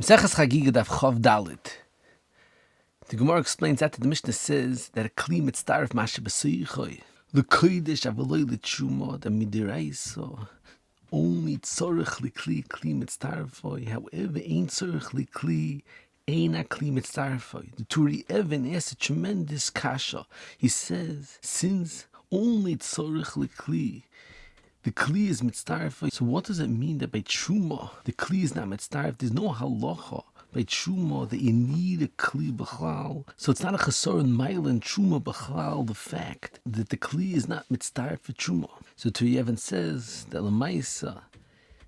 Maseches Chagiga daf Chav Dalit. The Gemara explains that the Mishnah says that a kli mitzaref mashe b'seichoi. The kodesh avaloi l'tshuma the midiraisa. Only tzorich lkli kli mitzarefoi. However, ain't tzorich lkli ain't a kli mitzarefoi. The Turi Evan asks a tremendous kasha. He says, since only tzorich lkli, the kli is mitzaref. So what does it mean that by terumah the kli is not mitzaref? There's no halacha by terumah that you need a kli b'chlal. So it's not a chesaron mile in terumah b'chlal, the fact that the kli is not mitzaref for terumah. So Turi says that l'maisa,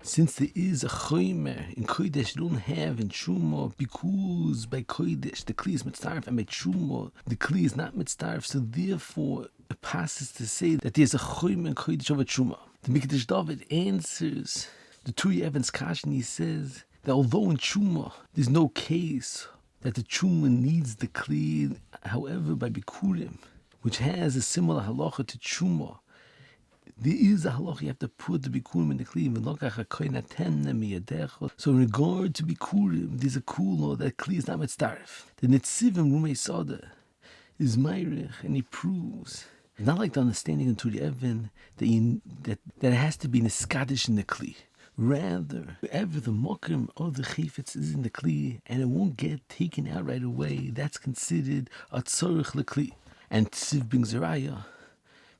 since there is a chomer in kodesh you don't have in terumah, because by kodesh the kli is mitzaref and by terumah the kli is not mitzaref, so therefore it passes to say that there's a chomer in kodesh over terumah. The Mikdash David answers the Turi Evan's kasha. He says that although in terumah there's no case that the terumah needs the kli, however by bikurim, which has a similar halacha to terumah, there is a halacha you have to put the bikurim in the kli. So in regard to bikurim, there's a kula that kli is not mitzaref. The Netzivim Rumei Sada is Meirich, and he proves it's not like the understanding in Turi Evan that it has to be niskadish in the kli. Rather, wherever the mokim or the chifetz is in the kli and it won't get taken out right away, that's considered a tzorich lkli. And Tziv brings a raya,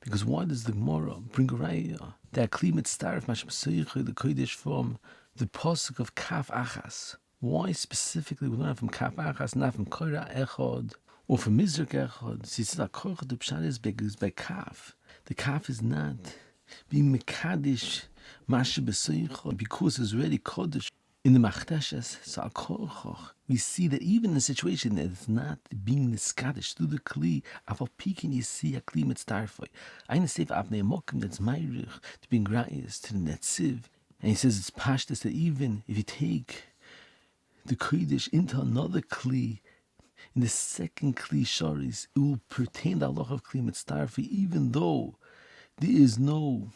because why does the Gemara bring a raya that kli mitzaref mashem seichel the kodesh from the pasuk of kaf achas? Why specifically we learn from kaf achas, not from kora echad or from mizrak echad? See, it's like koch the pshat is because by kaf, the kaf is not being mekadish mashe b'seichel because it's already kodesh in the machdashes. So we see that even in a situation that it's not being niskadish through the kli, aval pikin you see a kli mitzarefoi. I understand for avnei mokim that's meirich to being rayis to the netziv, and he says it's pashtus that even if you take the kodesh into another kli, in the second kli sharis, it will pertain the halacha of kli mitzarefoi, even though there is no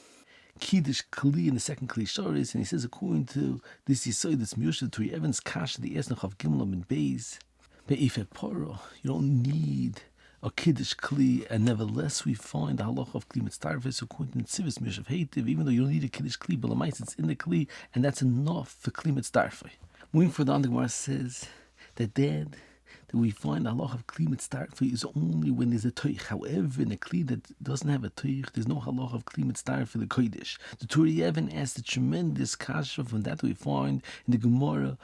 kiddush kli in the second kli sharis. And he says according to this yisod, this miyusha to Evan's kasha, the esnach of gimel and beis be'ifet poro, you don't need a kiddush kli, and nevertheless we find the halacha of kli mitzarefis according to Tzivis miyusha of heitiv, even though you don't need a kiddush kli, but l'mais it's in the kli, and that's enough for kli mitzarefis. Moving further on, the Gemara says that we find the halacha of kli mitzarefis is only when there's a toch. However, in a kli that doesn't have a toch, there's no halacha of kli mitzarefis for the kodesh. The Turi Evan asks the tremendous kasha from that we find in the Gemara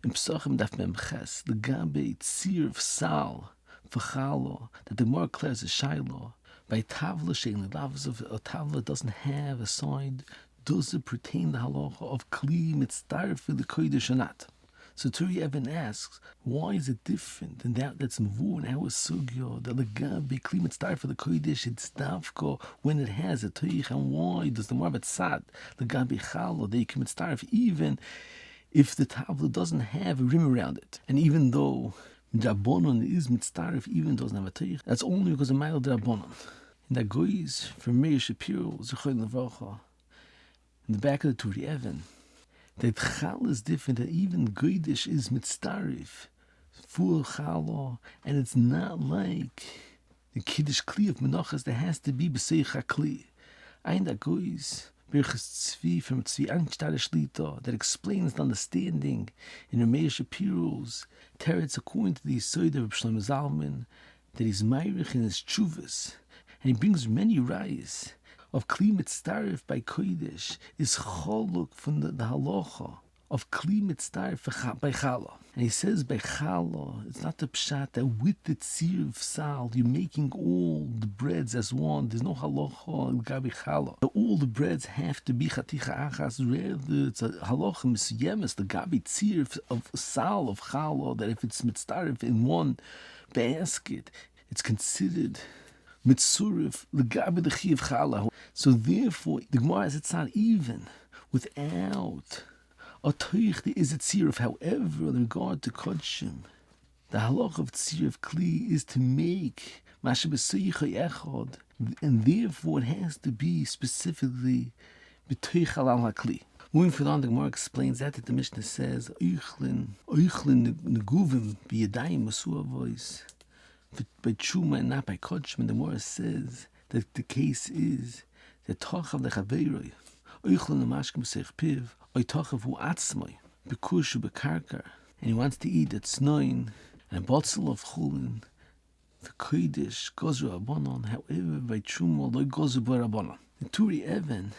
in Pesachim Daf Mem Ches, the gabe Tziruf sal v'chalo, that the Gemara declares a shayla by tavla shein lavas of a tavla doesn't have a sign. Does it pertain the halacha of kli mitzarefis for the kodesh or not? So Turi Evan asks, why is it different than that's mavur in our sugya that legabe kli mitzaref for the kodesh it's davko when it has a toch, and why does the Gemara tzad legabe chalo that you can mitzaref even if the tavla doesn't have a rim around it, and even though drabonon is mitzaref even doesn't have a toch, that's only because of mile drabonon. And that goes from Meir Shapiro Zechon Levacha in the back of the Turi Evan, that chal is different, that even kodesh is mitzaref for chala, and it's not like the kiddush kli of menachas that has to be b'seich kli. Ein that goes Birchas Tzvi from Tzvi Anstade Shlita that explains the understanding in Meir Shapiro's teretz according to the yisod of Shlomo Zalman, that he's meirich in his tshuvas, and he brings many rayas of kli mitzaref by kodesh is choluk from the halacha of kli mitzaref by chala. And he says by chala, it's not the pshat that with the tziruf sal you're making all the breads as one. There's no halacha gabi chala. All the breads have to be chaticha achas. Rather, it's a halacha misyemes, the gabi tziruf of sal of chala, that if it's mitzaref in one basket, it's considered Mitzurif legabe the chiv chala. So therefore, the Gemara says it's not even without a toch there is a tziruf. However, in regard to kodshim, the halach of tziruf kli is to make mashe b'seichai echad, and therefore it has to be specifically b'toich al hakli. Moving further on, the Gemara explains that the Mishnah says, lchulin neguvim yodaim masua voice, by terumah and not by kodesh. And the Gemara says that the case is that toch lechaveroi, lchulin nemashkem b'seich piv, toch hu atzmai, b'kushu b'karkar, and he wants to eat at snoin and botzel of lchulin. The kodesh gozu rabbanon, however by terumah lo gozu b'rabbanon. The Turi Even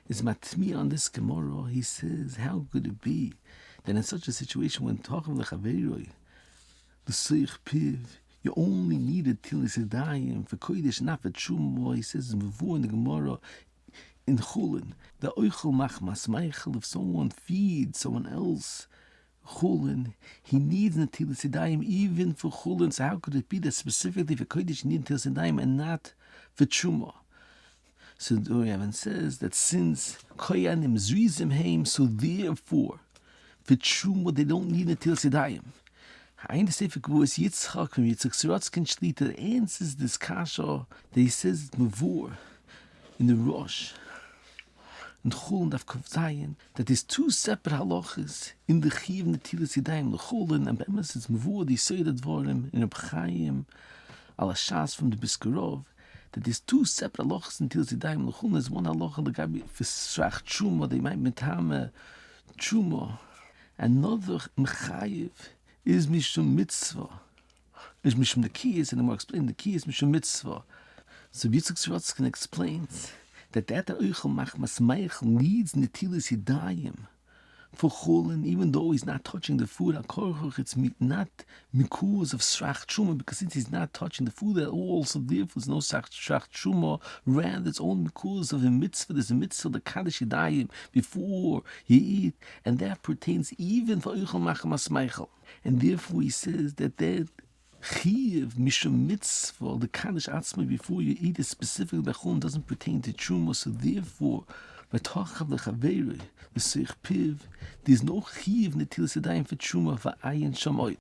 is matmi on this Gemara. He says, how could it be that in such a situation when talking lechaveroi, the seich piv, you only needed tilis yodaim for kodesh, not for terumah? He says before in the Gemara in lchulin, the oichel machmas meichel, if someone feeds someone else lchulin, he needs netilat yodaim even for lchulin. So how could it be that specifically for kodesh you need netilat yodaim and not for terumah? So the Rebbe says that since koyanim zrizim heim, so therefore for terumah they don't need netilat yodaim. I understand for Gvus Yitzchak from Yitzchak Siratzkin Shlita answers this kasha that he says mavur in the Rosh and lchulin daf Kuf Zayin, that there's two separate halachas in the chiv netilat yodaim lchulin, and be'emes it's mavur the Yisod Dvarim in Reb Chaim al Hashas from the Biskarov, that there's two separate halachas in netilat yodaim lchulin. There's one halacha legabi for srach terumah, they might mitame terumah. Another mechayiv is mishum mitzvah, is mishum the kiyas, and the more explain the kiyas mishum mitzvah. So Yitzchak Siratzkin explains that oichel machmas meichel needs netilas yodaim for lchulin, even though he's not touching the food. It's not mikuz of srach terumah, because since he's not touching the food at all, so therefore there's no srach terumah. Rather, it's only mikuz of a mitzvah. There's a mitzvah the kaddish yodaim before you eat, and that pertains even for oichel machmas meichel. And therefore he says that chiv mishum mitzvah, the kaddish atzma before you eat, is specifically by lchulin, doesn't pertain to terumah. So therefore, by toch lechaveroi, the seich piv, there's no chiv netilas yodaim for terumah for ayin shamoy.